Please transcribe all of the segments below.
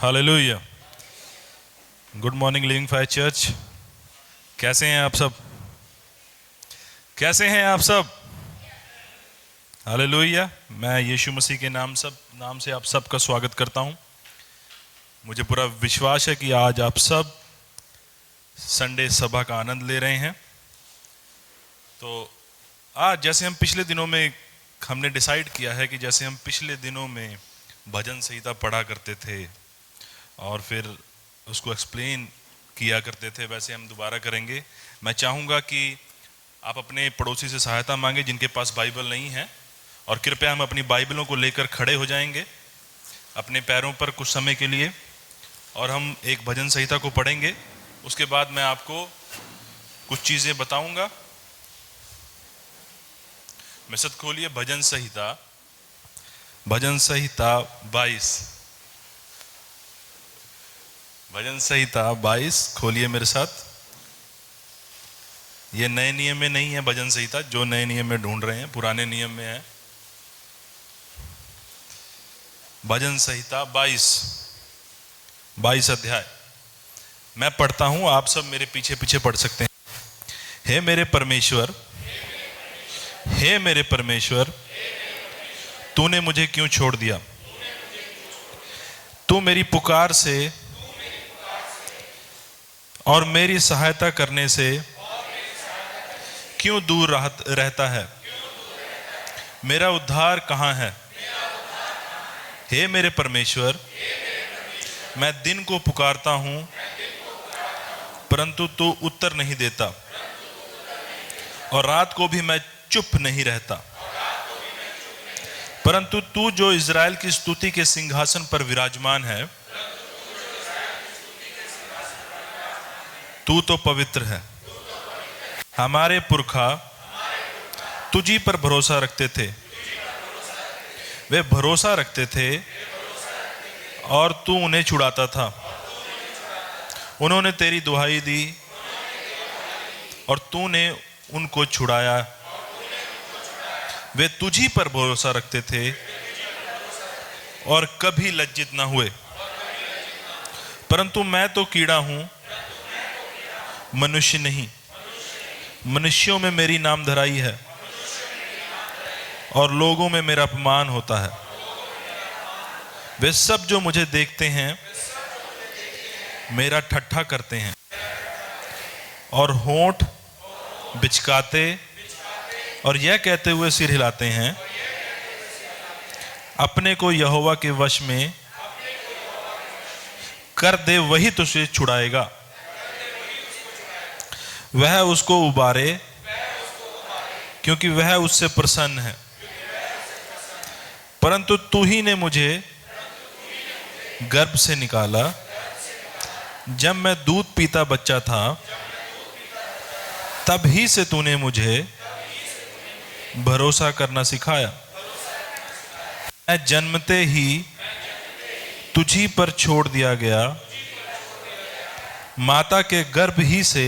Hallelujah. Good morning living fire church. कैसे हैं आप सब? कैसे हैं आप सब? हालेलुया। मैं यीशु मसीह के नाम से आप सबका स्वागत करता हूं। मुझे पूरा विश्वास है कि आज आप सब संडे सभा का आनंद ले रहे हैं। तो आज जैसे हम पिछले दिनों में हमने डिसाइड किया है कि जैसे हम पिछले दिनों में भजन संहिता पढ़ा करते थे और फिर उसको एक्सप्लेन किया करते थे, वैसे हम दोबारा करेंगे। मैं चाहूँगा कि आप अपने पड़ोसी से सहायता मांगे जिनके पास बाइबल नहीं है, और कृपया हम अपनी बाइबलों को लेकर खड़े हो जाएंगे अपने पैरों पर कुछ समय के लिए, और हम एक भजन संहिता को पढ़ेंगे। उसके बाद मैं आपको कुछ चीज़ें बताऊंगा। मिसद खोलिए भजन संहिता 22। भजन संहिता 22 खोलिए मेरे साथ। ये नए नियम में नहीं है भजन संहिता, जो नए नियम में ढूंढ रहे हैं, पुराने नियम में है। भजन संहिता 22 अध्याय मैं पढ़ता हूं, आप सब मेरे पीछे पीछे पढ़ सकते हैं। हे मेरे परमेश्वर, हे मेरे परमेश्वर, तूने मुझे क्यों छोड़ दिया? तू मेरी पुकार से और मेरी सहायता करने से क्यों दूर रहता है? मेरा उद्धार कहाँ है? हे मेरे परमेश्वर, मैं दिन को पुकारता हूँ परंतु तू उत्तर नहीं देता, और रात को भी मैं चुप नहीं रहता। परंतु तू जो इज़राइल की स्तुति के सिंहासन पर विराजमान है, तू तो पवित्र है। हमारे पुरखा तुझी पर भरोसा रखते थे, वे भरोसा रखते थे और तू उन्हें छुड़ाता था। उन्होंने तेरी दुहाई दी और तूने उनको छुड़ाया। वे तुझी पर भरोसा रखते थे और कभी लज्जित न हुए। परंतु मैं तो कीड़ा हूं, मनुष्य नहीं। मनुष्यों में मेरी नामधराई है और लोगों में मेरा अपमान होता है। वे सब जो मुझे देखते हैं मेरा ठट्ठा करते हैं और होंठ बिचकाते और यह कहते हुए सिर हिलाते हैं, अपने को यहोवा के वश में कर दे, वही तुझे छुड़ाएगा। वह उसको उबारे क्योंकि वह उससे प्रसन्न है। परंतु तू ही ने मुझे गर्भ से निकाला। जब मैं दूध पीता बच्चा था, तब ही से तूने मुझे भरोसा करना सिखाया। मैं जन्मते ही तुझी पर छोड़ दिया गया, माता के गर्भ ही से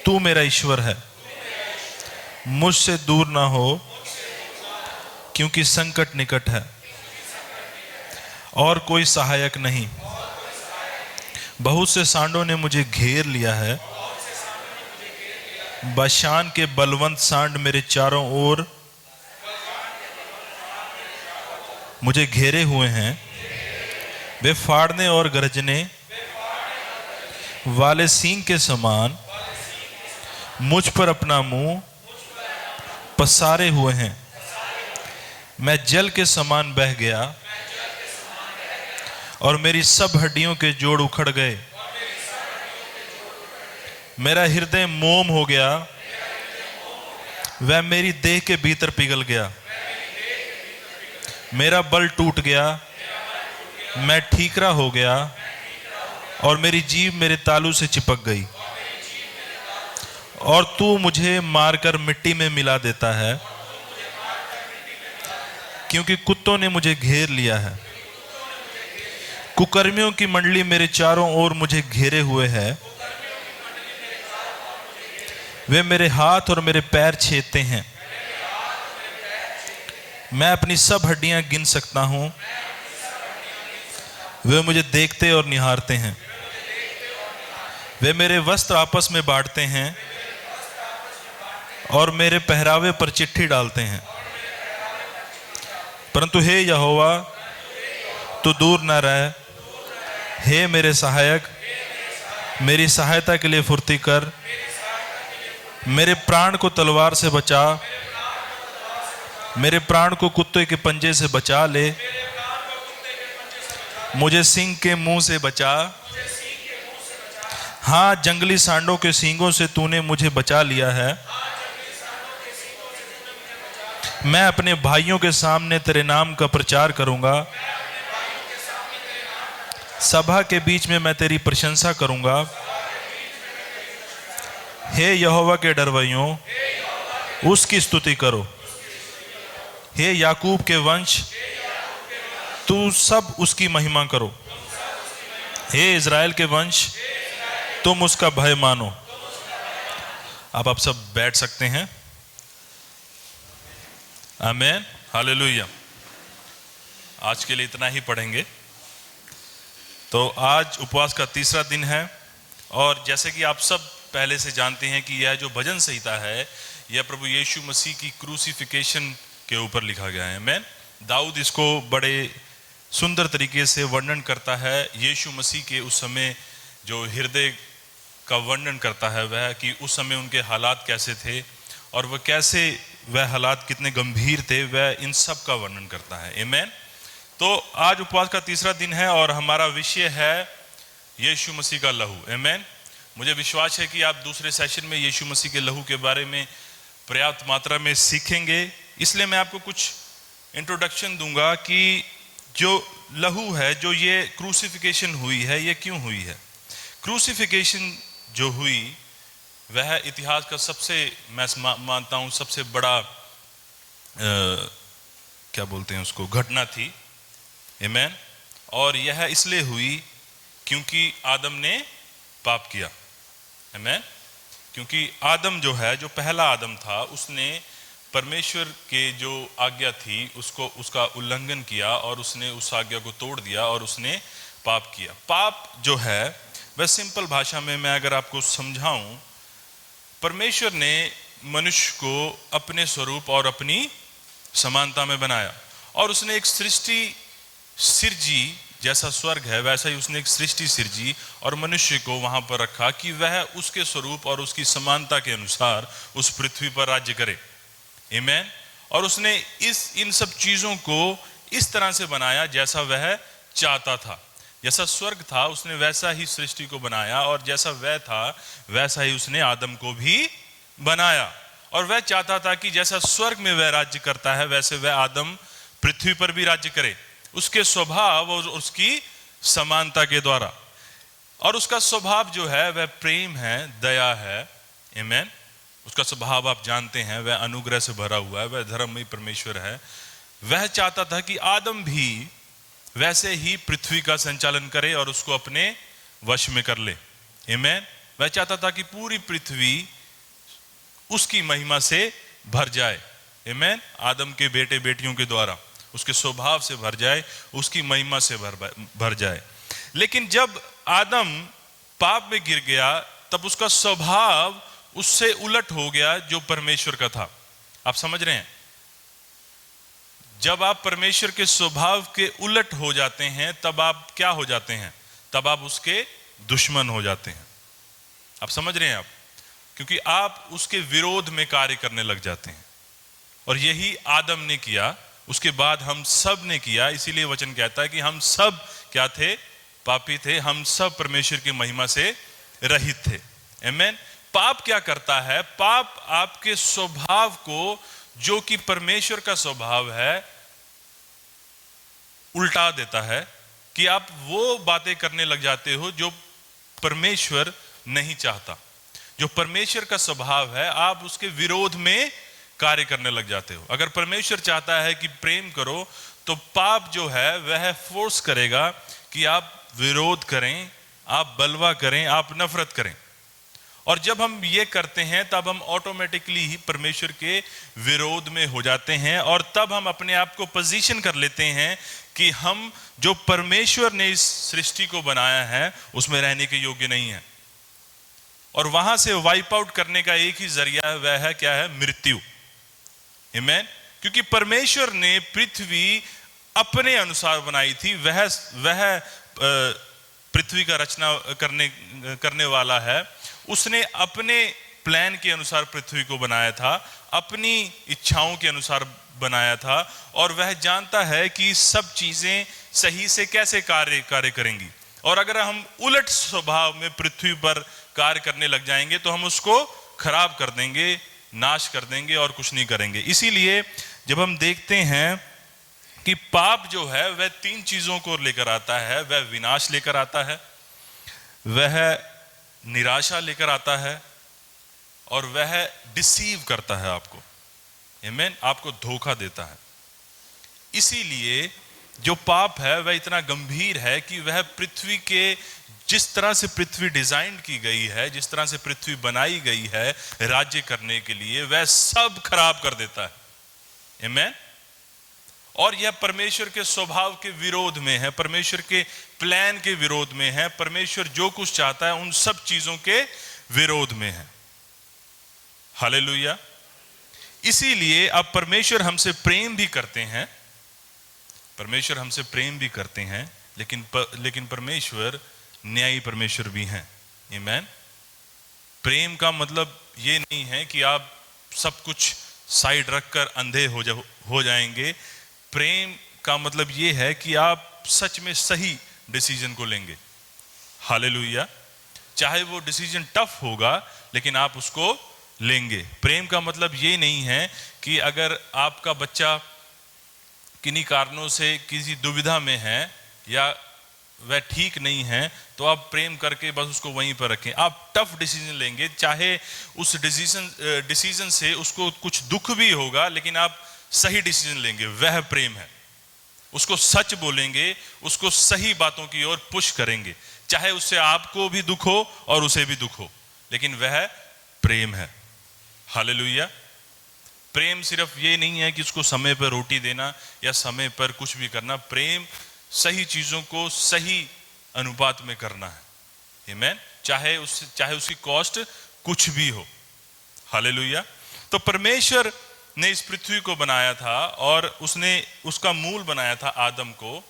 तू मेरा ईश्वर है। मुझसे दूर ना हो क्योंकि संकट निकट है और कोई सहायक नहीं। बहुत से सांडों ने मुझे घेर लिया है, बाशान के बलवंत सांड मेरे चारों ओर मुझे घेरे हुए हैं। वे फाड़ने और गरजने वाले सींग के समान मुझ पर अपना मुंह पसारे हुए हैं। मैं जल के समान बह गया और मेरी सब हड्डियों के जोड़ उखड़ गए। मेरा हृदय मोम हो गया, वह मेरी देह के भीतर पिघल गया। मेरा बल टूट गया, मैं ठीकरा हो गया और मेरी जीभ मेरे तालू से चिपक गई। और तू मुझे मारकर मिट्टी में मिला देता है, क्योंकि कुत्तों ने मुझे घेर लिया है। कुकर्मियों की मंडली मेरे चारों ओर मुझे घेरे हुए है। वे मेरे हाथ और मेरे पैर छेदते हैं। मैं अपनी सब हड्डियां गिन सकता हूं, वे मुझे देखते और निहारते हैं। वे मेरे वस्त्र आपस में बांटते हैं और मेरे पहरावे पर चिट्ठी डालते हैं। परंतु हे यहोवा, तू दूर न रह। हे मेरे सहायक, मेरी सहायता के लिए फुर्ती कर। मेरे प्राण को तलवार से बचा, मेरे प्राण को कुत्ते के पंजे से बचा ले। मुझे सिंह के मुंह से बचा। हाँ, जंगली सांडों के सींगों से तूने मुझे बचा लिया है। मैं अपने भाइयों के सामने तेरे नाम का प्रचार करूंगा। सभा के बीच में मैं तेरी प्रशंसा करूंगा। हे यहोवा के डरवैयों, उसकी स्तुति करो। हे याकूब के वंश, तू सब उसकी महिमा करो। हे इज़राइल के वंश, तुम उसका भय मानो। अब आप सब बैठ सकते हैं। आमीन, हालेलुया। आज के लिए इतना ही पढ़ेंगे। तो आज उपवास का तीसरा दिन है और जैसे कि आप सब पहले से जानते हैं कि यह जो भजन संहिता है यह प्रभु यीशु मसीह की क्रूसिफिकेशन के ऊपर लिखा गया है। आमीन। दाऊद इसको बड़े सुंदर तरीके से वर्णन करता है। यीशु मसीह के उस समय जो हृदय का वर्णन करता है वह कि उस समय उनके हालात कैसे थे और वह कैसे वह हालात कितने गंभीर थे, वह इन सब का वर्णन करता है। आमीन। तो आज उपवास का तीसरा दिन है और हमारा विषय है यीशु मसीह का लहू। आमीन। मुझे विश्वास है कि आप दूसरे सेशन में यीशु मसीह के लहू के बारे में पर्याप्त मात्रा में सीखेंगे। इसलिए मैं आपको कुछ इंट्रोडक्शन दूंगा कि जो लहू है, जो ये क्रूसिफिकेशन हुई है, ये क्यों हुई है। क्रूसिफिकेशन जो हुई वह इतिहास का सबसे, मैं मानता हूँ सबसे बड़ा क्या बोलते हैं उसको, घटना थी। आमीन। और यह इसलिए हुई क्योंकि आदम ने पाप किया। आमीन। क्योंकि आदम जो है, जो पहला आदम था, उसने परमेश्वर के जो आज्ञा थी उसका उल्लंघन किया और उसने उस आज्ञा को तोड़ दिया और उसने पाप किया। पाप जो है वह सिंपल भाषा में मैं अगर आपको समझाऊं, परमेश्वर ने मनुष्य को अपने स्वरूप और अपनी समानता में बनाया और उसने एक सृष्टि सिरजी, जैसा स्वर्ग है वैसा ही उसने एक सृष्टि सिरजी और मनुष्य को वहां पर रखा कि वह उसके स्वरूप और उसकी समानता के अनुसार उस पृथ्वी पर राज्य करे। आमीन। और उसने इन सब चीजों को इस तरह से बनाया जैसा वह चाहता था। जैसा स्वर्ग था उसने वैसा ही सृष्टि को बनाया और जैसा वह था वैसा ही उसने आदम को भी बनाया। और वह चाहता था कि जैसा स्वर्ग में वह राज्य करता है वैसे वह आदम पृथ्वी पर भी राज्य करे, उसके स्वभाव और उसकी समानता के द्वारा। और उसका स्वभाव जो है वह प्रेम है, दया है। आमीन। उसका स्वभाव आप जानते हैं, वह अनुग्रह से भरा हुआ है, वह धर्ममय परमेश्वर है। वह चाहता था कि आदम भी वैसे ही पृथ्वी का संचालन करे और उसको अपने वश में कर ले। आमीन। वह चाहता था कि पूरी पृथ्वी उसकी महिमा से भर जाए। आमीन। आदम के बेटे बेटियों के द्वारा उसके स्वभाव से भर जाए, उसकी महिमा से भर जाए। लेकिन जब आदम पाप में गिर गया तब उसका स्वभाव उससे उलट हो गया जो परमेश्वर का था। आप समझ रहे हैं, जब आप परमेश्वर के स्वभाव के उलट हो जाते हैं तब आप क्या हो जाते हैं, तब आप उसके दुश्मन हो जाते हैं। आप समझ रहे हैं आप, क्योंकि आप उसके विरोध में कार्य करने लग जाते हैं। और यही आदम ने किया, उसके बाद हम सब ने किया। इसीलिए वचन कहता है कि हम सब क्या थे, पापी थे, हम सब परमेश्वर की महिमा से रहित थे। आमीन। पाप क्या करता है, पाप आपके स्वभाव को, जो कि परमेश्वर का स्वभाव है, उल्टा देता है कि आप वो बातें करने लग जाते हो जो परमेश्वर नहीं चाहता। जो परमेश्वर का स्वभाव है आप उसके विरोध में कार्य करने लग जाते हो। अगर परमेश्वर चाहता है कि प्रेम करो तो पाप जो है वह फोर्स करेगा कि आप विरोध करें, आप बलवा करें, आप नफरत करें। और जब हम ये करते हैं तब हम ऑटोमेटिकली ही परमेश्वर के विरोध में हो जाते हैं और तब हम अपने आप को पोजीशन कर लेते हैं कि हम जो परमेश्वर ने इस सृष्टि को बनाया है उसमें रहने के योग्य नहीं है, और वहां से वाइप आउट करने का एक ही जरिया है, वह है क्या है? मृत्यु। आमीन। क्योंकि परमेश्वर ने पृथ्वी अपने अनुसार बनाई थी, वह पृथ्वी का रचना करने वाला है। उसने अपने प्लान के अनुसार पृथ्वी को बनाया था, अपनी इच्छाओं के अनुसार बनाया था, और वह जानता है कि सब चीजें सही से कैसे कार्य करेंगी। और अगर हम उलट स्वभाव में पृथ्वी पर कार्य करने लग जाएंगे तो हम उसको खराब कर देंगे, नाश कर देंगे और कुछ नहीं करेंगे। इसीलिए जब हम देखते हैं कि पाप जो है वह तीन चीजों को लेकर आता है, वह विनाश लेकर आता है, वह निराशा लेकर आता है, और वह डिसीव करता है आपको। आमीन। आपको धोखा देता है। इसीलिए जो पाप है वह इतना गंभीर है कि वह पृथ्वी के, जिस तरह से पृथ्वी डिजाइन की गई है, जिस तरह से पृथ्वी बनाई गई है राज्य करने के लिए, वह सब खराब कर देता है। आमीन। और यह परमेश्वर के स्वभाव के विरोध में है, परमेश्वर के प्लान के विरोध में है, परमेश्वर जो कुछ चाहता है उन सब चीजों के विरोध में है। हालेलुया। इसीलिए अब परमेश्वर हमसे प्रेम भी करते हैं, परमेश्वर हमसे प्रेम भी करते हैं, लेकिन परमेश्वर न्यायी परमेश्वर भी हैं। आमीन। प्रेम का मतलब ये नहीं है कि आप सब कुछ साइड रखकर अंधे हो जाएंगे। प्रेम का मतलब ये है कि आप सच में सही डिसीजन को लेंगे। हालेलुया। चाहे वो डिसीजन टफ होगा लेकिन आप उसको लेंगे। प्रेम का मतलब ये नहीं है कि अगर आपका बच्चा किन्हीं कारणों से किसी दुविधा में है या वह ठीक नहीं है तो आप प्रेम करके बस उसको वहीं पर रखें। आप टफ डिसीजन लेंगे, चाहे उस डिसीजन से उसको कुछ दुख भी होगा, लेकिन आप सही डिसीजन लेंगे, वह प्रेम है। उसको सच बोलेंगे, उसको सही बातों की ओर पुश करेंगे, चाहे उससे आपको भी दुख हो और उसे भी दुख हो, लेकिन वह प्रेम है। हालेलुया। प्रेम सिर्फ ये नहीं है कि उसको समय पर रोटी देना या समय पर कुछ भी करना। प्रेम सही चीजों को सही अनुपात में करना है। आमीन। चाहे उसकी कॉस्ट कुछ भी हो। हालेलुया। तो परमेश्वर ने इस पृथ्वी को बनाया था और उसने उसका मूल बनाया था आदम को,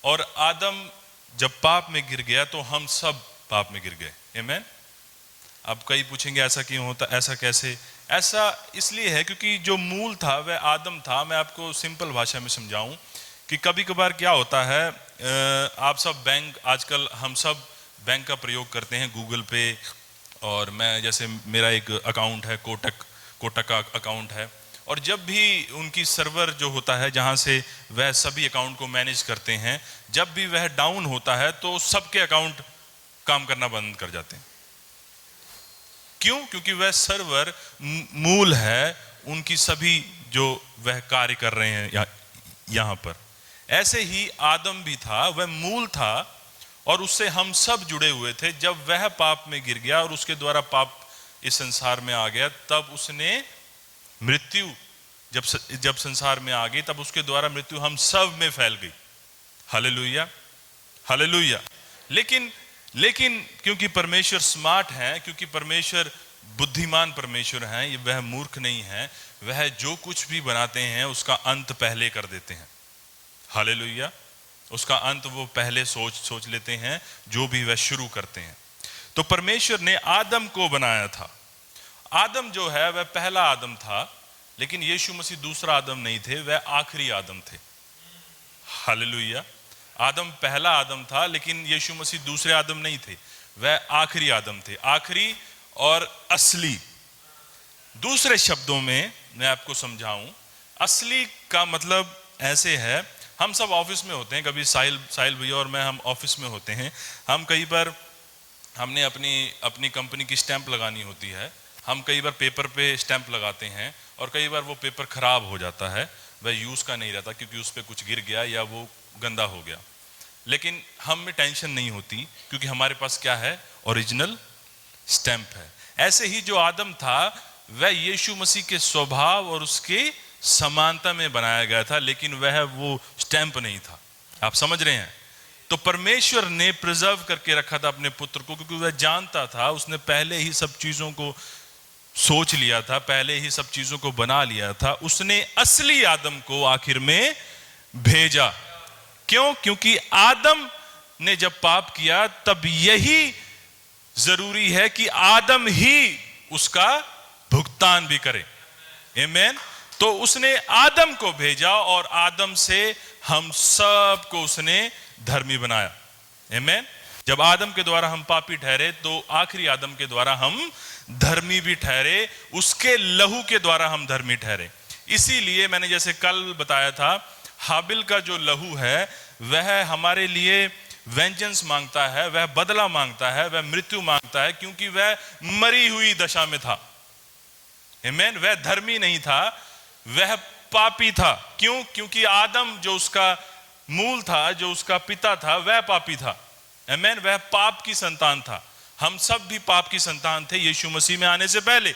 और आदम जब पाप में गिर गया तो हम सब पाप में गिर गए। आमीन। अब कई पूछेंगे ऐसा क्यों होता, ऐसा कैसे? ऐसा इसलिए है क्योंकि जो मूल था वह आदम था। मैं आपको सिंपल भाषा में समझाऊं कि कभी कभार क्या होता है, आप सब बैंक, आजकल हम सब बैंक का प्रयोग करते हैं, गूगल पे, और मैं जैसे मेरा एक अकाउंट है, कोटक का अकाउंट है, और जब भी उनकी सर्वर जो होता है जहां से वह सभी अकाउंट को मैनेज करते हैं, जब भी वह डाउन होता है तो सबके अकाउंट काम करना बंद कर जाते हैं। क्यों? क्योंकि वह सर्वर मूल है, उनकी सभी जो वह कार्य कर रहे हैं यहां पर। ऐसे ही आदम भी था, वह मूल था और उससे हम सब जुड़े हुए थे। जब वह पाप में गिर गया और उसके द्वारा पाप इस संसार में आ गया, तब उसने मृत्यु जब संसार में आ गई, तब उसके द्वारा मृत्यु हम सब में फैल गई। हालेलुया। हालेलुया। लेकिन क्योंकि परमेश्वर स्मार्ट है, क्योंकि परमेश्वर बुद्धिमान परमेश्वर हैं, वह मूर्ख नहीं है, वह जो कुछ भी बनाते हैं उसका अंत पहले कर देते हैं। हालेलुया। उसका अंत वो पहले सोच लेते हैं जो भी वह शुरू करते हैं। तो परमेश्वर ने आदम को बनाया था। आदम जो है वह पहला आदम था, लेकिन यीशु मसीह दूसरा आदम नहीं थे, वह आखिरी आदम थे। हालेलुया। आदम पहला आदम था, लेकिन यीशु मसीह दूसरे आदम नहीं थे, वह आखिरी आदम थे। आखिरी और असली। दूसरे शब्दों में मैं आपको समझाऊं, असली का मतलब ऐसे है, हम सब ऑफिस में होते हैं, कभी साहिल भैया और मैं, हम ऑफिस में होते हैं। हम कई बार हमने अपनी कंपनी की स्टैंप लगानी होती है, हम कई बार पेपर पे स्टैंप लगाते हैं और कई बार वो पेपर खराब हो जाता है, वह यूज का नहीं रहता क्योंकि उस पर कुछ गिर गया या वो गंदा हो गया। लेकिन हम में टेंशन नहीं होती क्योंकि हमारे पास क्या है? ओरिजिनल स्टैंप है। ऐसे ही जो आदम था वह यीशु मसीह के स्वभाव और उसके समानता में बनाया गया था, लेकिन वह वो स्टैंप नहीं था। आप समझ रहे हैं? तो परमेश्वर ने प्रिजर्व करके रखा था अपने पुत्र को, क्योंकि वह जानता था, उसने पहले ही सब चीजों को सोच लिया था, पहले ही सब चीजों को बना लिया था। उसने असली आदम को आखिर में भेजा। क्यों? क्योंकि आदम ने जब पाप किया तब यही जरूरी है कि आदम ही उसका भुगतान भी करे। आमीन। तो उसने आदम को भेजा और आदम से हम सब को उसने धर्मी बनाया। आमीन। जब आदम के द्वारा हम पापी ठहरे तो आखिरी आदम के द्वारा हम धर्मी भी ठहरे, उसके लहू के द्वारा हम धर्मी ठहरे। इसीलिए मैंने जैसे कल बताया था, हाबिल का जो लहू है वह हमारे लिए वेंजेंस मांगता है, वह बदला मांगता है, वह मृत्यु मांगता है, क्योंकि वह मरी हुई दशा में था। आमीन। वह धर्मी नहीं था, वह पापी था। क्यों? क्योंकि आदम जो उसका मूल था, जो उसका पिता था, वह पापी था। आमीन। वह पाप की संतान था। हम सब भी पाप की संतान थे यीशु मसीह में आने से पहले।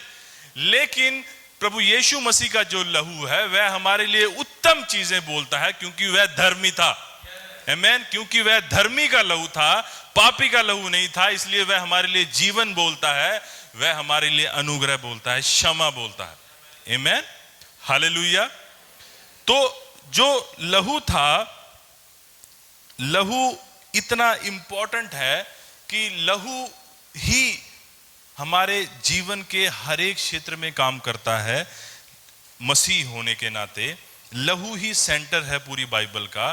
लेकिन प्रभु यीशु मसीह का जो लहू है वह हमारे लिए उत्तम चीजें बोलता है, क्योंकि वह धर्मी था। आमीन। क्योंकि वह धर्मी का लहू था, पापी का लहू नहीं था, इसलिए वह हमारे लिए जीवन बोलता है, वह हमारे लिए अनुग्रह बोलता है, क्षमा बोलता है। आमीन। हालेलुया। तो जो लहू था, लहू इतना इंपॉर्टेंट है कि लहू ही हमारे जीवन के हर एक क्षेत्र में काम करता है। मसीह होने के नाते लहू ही सेंटर है पूरी बाइबल का।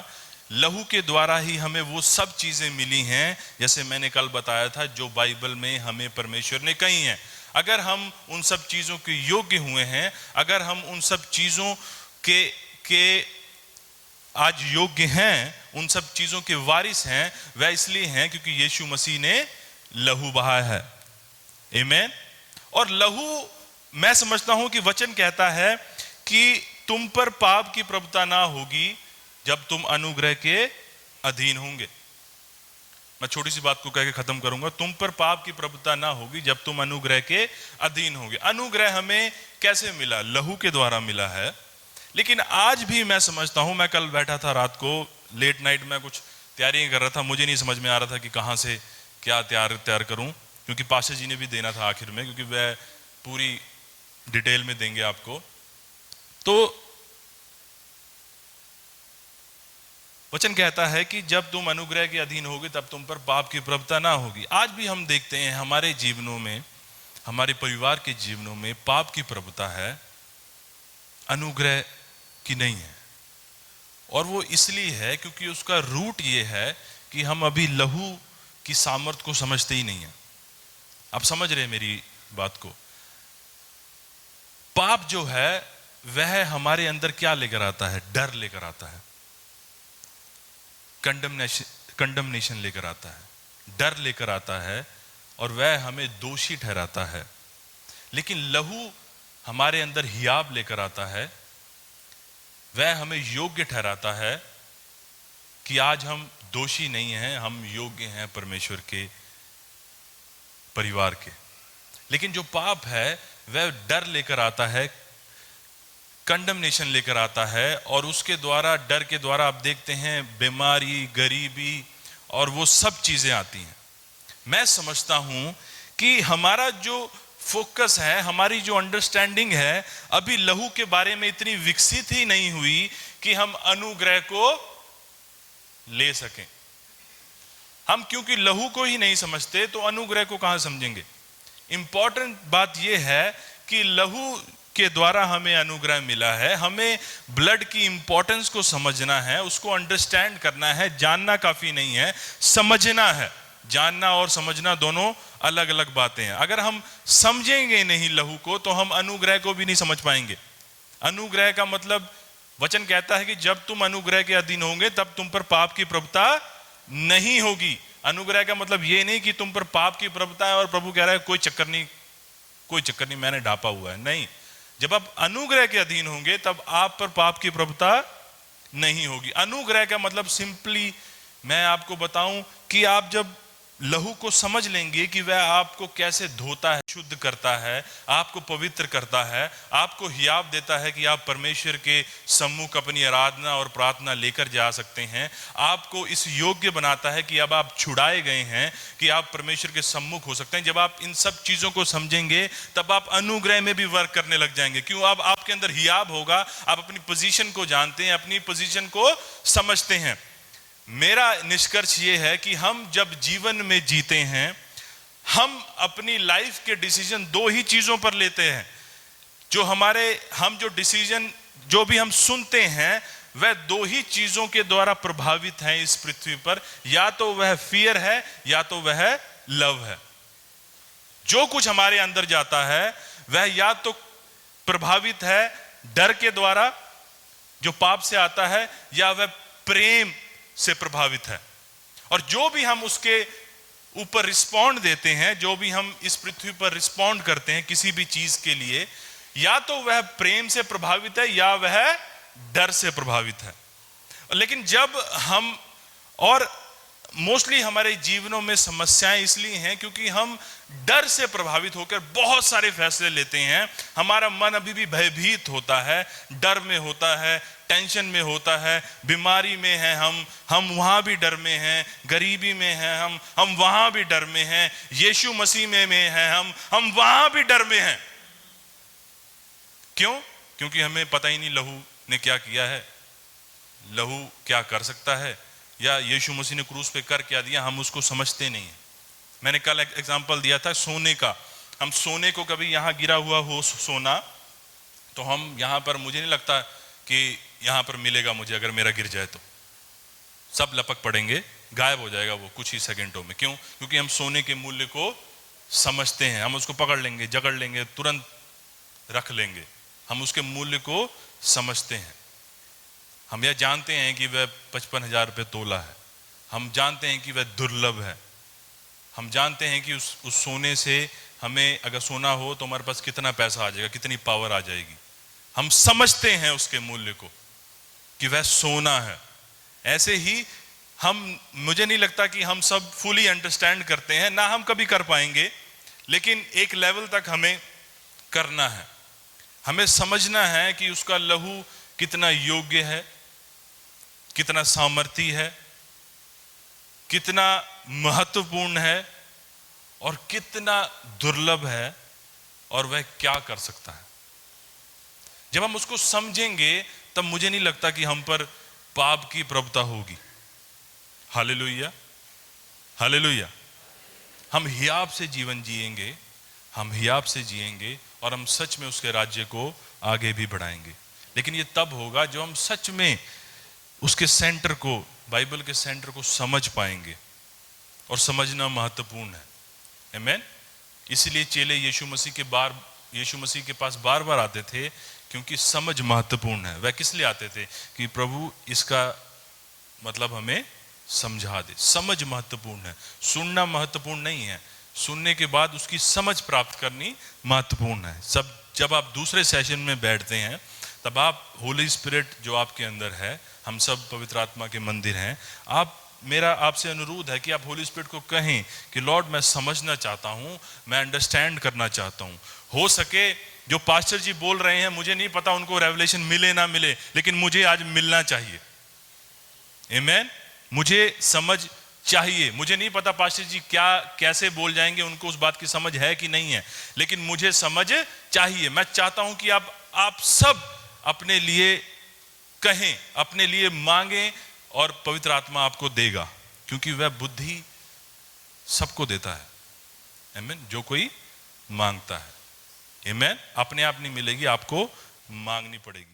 लहू के द्वारा ही हमें वो सब चीजें मिली हैं, जैसे मैंने कल बताया था, जो बाइबल में हमें परमेश्वर ने कही हैं। अगर हम उन सब चीजों के योग्य हुए हैं, अगर हम उन सब चीजों के आज योग्य हैं, उन सब चीजों के वारिस हैं, वह इसलिए हैं क्योंकि यीशु मसीह ने लहू बहाया है। आमीन। और लहू, मैं समझता हूं कि वचन कहता है कि तुम पर पाप की प्रभुता ना होगी जब तुम अनुग्रह के अधीन होंगे। मैं छोटी सी बात को कह के खत्म करूंगा। तुम पर पाप की प्रभुता ना होगी जब तुम अनुग्रह के अधीन होंगे। अनुग्रह हमें कैसे मिला? लहू के द्वारा मिला है। लेकिन आज भी मैं समझता हूं, मैं कल बैठा था रात को लेट नाइट में कुछ तैयारियां कर रहा था, मुझे नहीं समझ में आ रहा था कि कहां से क्या तैयार करूं, क्योंकि पाशा जी ने भी देना था आखिर में, क्योंकि वह पूरी डिटेल में देंगे आपको। तो वचन कहता है कि जब तुम अनुग्रह के अधीन होगे तब तुम पर पाप की प्रभुता ना होगी। आज भी हम देखते हैं हमारे जीवनों में, हमारे परिवार के जीवनों में पाप की प्रभुता है, अनुग्रह की नहीं है। और वो इसलिए है क्योंकि उसका रूट ये है कि हम अभी लहू की सामर्थ को समझते ही नहीं है। आप समझ रहे हैं मेरी बात को? पाप जो है वह हमारे अंदर क्या लेकर आता है? डर लेकर आता है, कंडमनेशन लेकर आता है, डर लेकर आता है, और वह हमें दोषी ठहराता है। लेकिन लहू हमारे अंदर हियाब लेकर आता है, वह हमें योग्य ठहराता है कि आज हम दोषी नहीं हैं, हम योग्य हैं परमेश्वर के परिवार के। लेकिन जो पाप है वह डर लेकर आता है, कंडमनेशन लेकर आता है, और उसके द्वारा, डर के द्वारा आप देखते हैं बीमारी, गरीबी और वो सब चीजें आती हैं। मैं समझता हूं कि हमारा जो फोकस है, हमारी जो अंडरस्टैंडिंग है, अभी लहू के बारे में इतनी विकसित ही नहीं हुई कि हम अनुग्रह को ले सकें। हम क्योंकि लहू को ही नहीं समझते तो अनुग्रह को कहां समझेंगे? इंपॉर्टेंट बात यह है कि लहू के द्वारा हमें अनुग्रह मिला है। हमें ब्लड की इंपॉर्टेंस को समझना है, उसको अंडरस्टैंड करना है। जानना काफी नहीं है, समझना है। जानना और समझना दोनों अलग अलग बातें हैं। अगर हम समझेंगे नहीं लहू को तो हम अनुग्रह को भी नहीं समझ पाएंगे। अनुग्रह का मतलब, वचन कहता है कि जब तुम अनुग्रह के अधीन होंगे तब तुम पर पाप की प्रभुता नहीं होगी। अनुग्रह का मतलब ये नहीं कि तुम पर पाप की प्रभुता है और प्रभु कह रहा है कोई चक्कर नहीं, कोई चक्कर नहीं, मैंने ढापा हुआ है। नहीं, जब आप अनुग्रह के अधीन होंगे तब आप पर पाप की प्रभुता नहीं होगी। अनुग्रह का मतलब सिंपली मैं आपको बताऊं कि आप जब लहू को समझ लेंगे कि वह आपको कैसे धोता है, शुद्ध करता है, आपको पवित्र करता है, आपको हियाव देता है कि आप परमेश्वर के सम्मुख अपनी आराधना और प्रार्थना लेकर जा सकते हैं, आपको इस योग्य बनाता है कि अब आप छुड़ाए गए हैं कि आप परमेश्वर के सम्मुख हो सकते हैं। जब आप इन सब चीजों को समझेंगे तब आप अनुग्रह में भी वर्क करने लग जाएंगे। क्यों? अब आपके अंदर हियाव होगा, आप अपनी पोजीशन को जानते हैं, अपनी पोजीशन को समझते हैं। मेरा निष्कर्ष ये है कि हम जब जीवन में जीते हैं, हम अपनी लाइफ के डिसीजन दो ही चीजों पर लेते हैं। हम जो डिसीजन, जो भी हम सुनते हैं, वह दो ही चीजों के द्वारा प्रभावित हैं इस पृथ्वी पर। या तो वह फियर है या तो वह लव है। जो कुछ हमारे अंदर जाता है वह या तो प्रभावित है डर के द्वारा जो पाप से आता है, या वह प्रेम से प्रभावित है। और जो भी हम उसके ऊपर रिस्पॉन्ड देते हैं, जो भी हम इस पृथ्वी पर रिस्पॉन्ड करते हैं किसी भी चीज के लिए, या तो वह प्रेम से प्रभावित है या वह डर से प्रभावित है। लेकिन जब हम, और मोस्टली हमारे जीवनों में समस्याएं इसलिए हैं क्योंकि हम डर से प्रभावित होकर बहुत सारे फैसले लेते हैं। हमारा मन अभी भी भयभीत होता है, डर में होता है, टेंशन में होता है, बीमारी में है हम वहां भी डर में हैं, गरीबी में हैं हम वहां भी डर में हैं, यीशु मसीह में हैं हम वहां भी डर में हैं। क्यों? क्योंकि हमें पता ही नहीं लहू ने क्या किया है, लहू क्या कर सकता है, या यीशु मसीह ने क्रूस पे कर क्या दिया, हम उसको समझते नहीं है। मैंने कल एक एग्जांपल दिया था सोने का। हम सोने को, कभी यहां गिरा हुआ हो सोना, तो हम यहां पर, मुझे नहीं लगता कि यहां पर मिलेगा मुझे, अगर मेरा गिर जाए तो सब लपक पड़ेंगे, गायब हो जाएगा वो कुछ ही सेकंडों में। क्यों? क्योंकि हम सोने के मूल्य को समझते हैं, हम उसको पकड़ लेंगे, जकड़ लेंगे, तुरंत रख लेंगे। हम उसके मूल्य को समझते हैं। हम यह जानते हैं कि वह 55,000 रुपये तोला है, हम जानते हैं कि वह दुर्लभ है, हम जानते हैं कि उस सोने से हमें अगर सोना हो तो हमारे पास कितना पैसा आ जाएगा, कितनी पावर आ जाएगी। हम समझते हैं उसके मूल्य को कि वह सोना है। ऐसे ही मुझे नहीं लगता कि हम सब फुली अंडरस्टैंड करते हैं, ना हम कभी कर पाएंगे, लेकिन एक लेवल तक हमें करना है। हमें समझना है कि उसका लहू कितना योग्य है, कितना सामर्थी है, कितना महत्वपूर्ण है और कितना दुर्लभ है, और वह क्या कर सकता है। जब हम उसको समझेंगे तब मुझे नहीं लगता कि हम पर पाप की प्रभुता होगी। Hallelujah, hallelujah. हम हियाव से जीवन जिएंगे, हम हियाव से जिएंगे, और हम सच में उसके राज्य को आगे भी बढ़ाएंगे। लेकिन ये तब होगा जो हम सच में उसके सेंटर को, बाइबल के सेंटर को समझ पाएंगे, और समझना महत्वपूर्ण है। आमीन। इसलिए चेले यीशु मसीह के पास बार बार आते थे, क्योंकि समझ महत्वपूर्ण है। वह किस लिए आते थे? कि प्रभु इसका मतलब हमें समझा दे। समझ महत्वपूर्ण है, सुनना महत्वपूर्ण नहीं है, सुनने के बाद उसकी समझ प्राप्त करनी महत्वपूर्ण है। जब आप दूसरे सेशन में बैठते हैं तब आप होली स्पिरिट जो आपके अंदर है, हम सब पवित्र आत्मा के मंदिर हैं, मेरा आपसे अनुरोध है कि आप होली स्पिरिट को कहें कि लॉर्ड मैं समझना चाहता हूं, मैं अंडरस्टैंड करना चाहता हूं। हो सके जो पास्टर जी बोल रहे हैं, मुझे नहीं पता उनको रेवलेशन मिले ना मिले, लेकिन मुझे आज मिलना चाहिए। आमीन। मुझे समझ चाहिए। मुझे नहीं पता पास्टर जी कैसे बोल जाएंगे, उनको उस बात की समझ है कि नहीं है, लेकिन मुझे समझ चाहिए। मैं चाहता हूं कि आप सब अपने लिए कहें, अपने लिए मांगें, और पवित्र आत्मा आपको देगा, क्योंकि वह बुद्धि सबको देता है। आमीन। जो कोई मांगता है, आमीन, अपने आप नहीं मिलेगी, आपको मांगनी पड़ेगी।